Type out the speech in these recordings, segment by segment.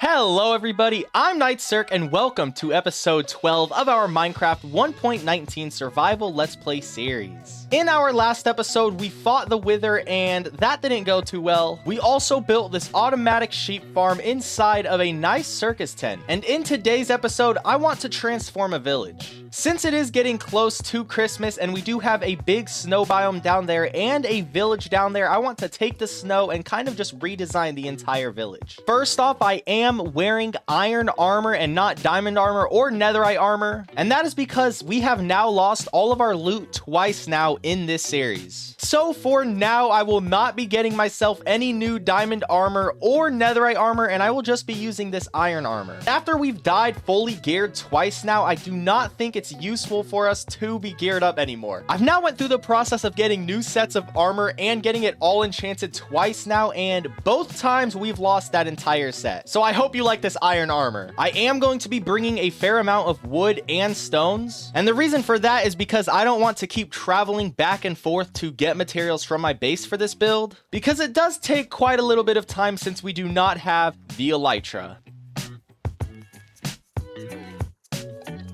Hello everybody, I'm KnightCirc and welcome to episode 12 of our Minecraft 1.19 Survival Let's Play series. In our last episode, we fought the Wither and that didn't go too well. We also built this automatic sheep farm inside of a nice circus tent. And in today's episode, I want to transform a village. Since it is getting close to Christmas and we do have a big snow biome down there and a village down there, I want to take the snow and kind of just redesign the entire village. First off, I am wearing iron armor and not diamond armor or netherite armor, and that is because we have now lost all of our loot twice now in this series. So for now, I will not be getting myself any new diamond armor or netherite armor, and I will just be using this iron armor. After we've died fully geared twice now, I do not think it's useful for us to be geared up anymore. I've now went through the process of getting new sets of armor and getting it all enchanted twice now, and both times we've lost that entire set. So I hope you like this iron armor. I am going to be bringing a fair amount of wood and stones, and the reason for that is because I don't want to keep traveling back and forth to get materials from my base for this build, because it does take quite a little bit of time since we do not have the elytra.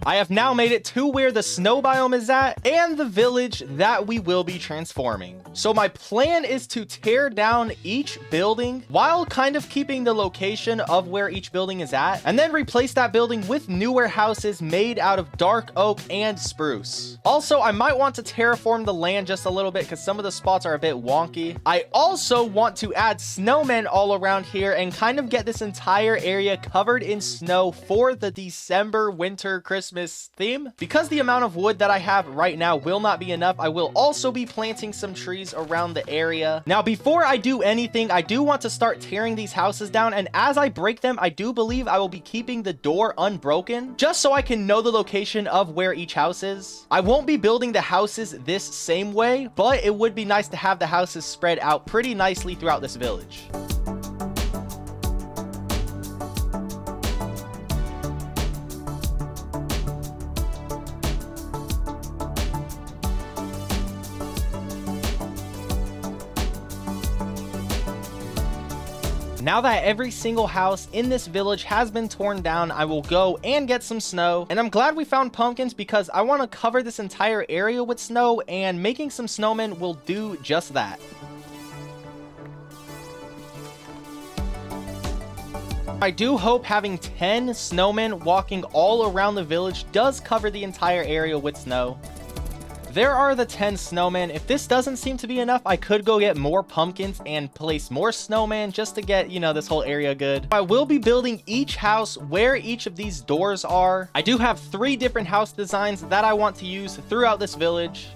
I have now made it to where the snow biome is at and the village that we will be transforming. So my plan is to tear down each building while kind of keeping the location of where each building is at, and then replace that building with newer houses made out of dark oak and spruce. Also, I might want to terraform the land just a little bit because some of the spots are a bit wonky. I also want to add snowmen all around here and kind of get this entire area covered in snow for the December, winter, Christmas theme. Because the amount of wood that I have right now will not be enough, I will also be planting some trees around the area. Now, before I do anything, I do want to start tearing these houses down, and as I break them, I do believe I will be keeping the door unbroken, just so I can know the location of where each house is. I won't be building the houses this same way, but it would be nice to have the houses spread out pretty nicely throughout this village. Now that every single house in this village has been torn down, I will go and get some snow. And I'm glad we found pumpkins because I want to cover this entire area with snow, and making some snowmen will do just that. I do hope having 10 snowmen walking all around the village does cover the entire area with snow. There are the 10 snowmen. If this doesn't seem to be enough, I could go get more pumpkins and place more snowmen just to get, this whole area good. I will be building each house where each of these doors are. I do have 3 different house designs that I want to use throughout this village.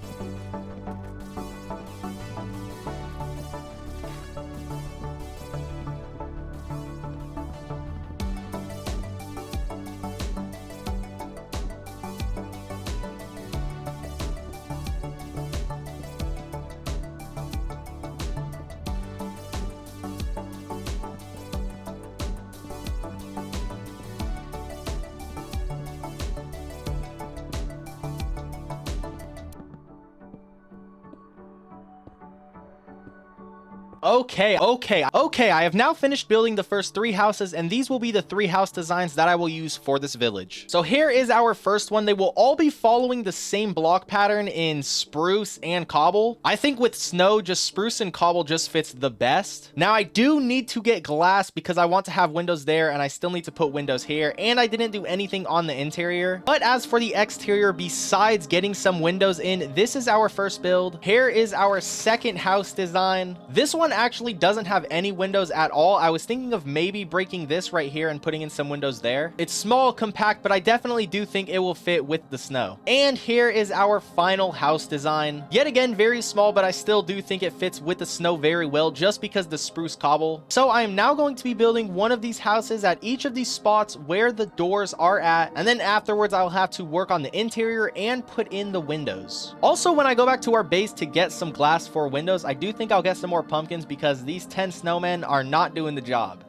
Okay, I have now finished building the first 3 houses, and these will be the 3 house designs that I will use for this village. So here is our first one. They will all be following the same block pattern in spruce and cobble. I think with snow, just spruce and cobble just fits the best. Now, I do need to get glass because I want to have windows there, and I still need to put windows here, and I didn't do anything on the interior. But as for the exterior, besides getting some windows in, this is our first build. Here is our second house design. This one actually doesn't have any windows at all. I was thinking of maybe breaking this right here and putting in some windows there. It's small, compact, but I definitely do think it will fit with the snow. And here is our final house design. Yet again, very small, but I still do think it fits with the snow very well just because the spruce cobble. So I am now going to be building one of these houses at each of these spots where the doors are at, and then afterwards I'll have to work on the interior and put in the windows. Also, when I go back to our base to get some glass for windows, I do think I'll get some more pumpkins because these 10 snowmen are not doing the job.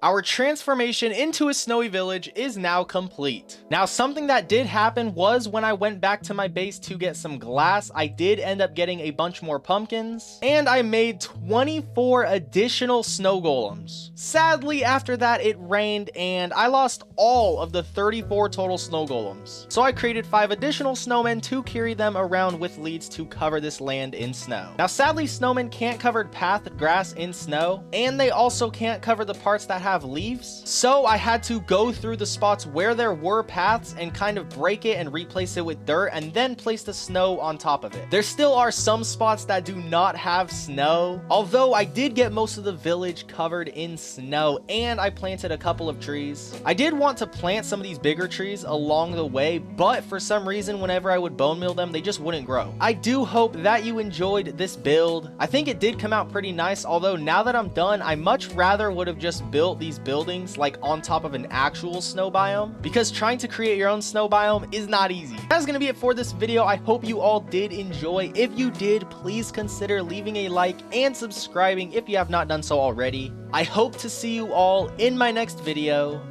Our transformation into a snowy village is now complete. Now, something that did happen was when I went back to my base to get some glass, I did end up getting a bunch more pumpkins, and I made 24 additional snow golems. Sadly, after that, it rained, and I lost all of the 34 total snow golems. So I created 5 additional snowmen to carry them around with leads to cover this land in snow. Now, sadly, snowmen can't cover pathed grass in snow, and they also can't cover the parts that have leaves. So I had to go through the spots where there were paths and kind of break it and replace it with dirt and then place the snow on top of it. There still are some spots that do not have snow, although I did get most of the village covered in snow and I planted a couple of trees. I did want to plant some of these bigger trees along the way, but for some reason whenever I would bone meal them, they just wouldn't grow. I do hope that you enjoyed this build. I think it did come out pretty nice, although now that I'm done, I much rather would have just built these buildings like on top of an actual snow biome, because trying to create your own snow biome is not easy. That's gonna be it for this video. I hope you all did enjoy. If you did, please consider leaving a like and subscribing if you have not done so already. I hope to see you all in my next video.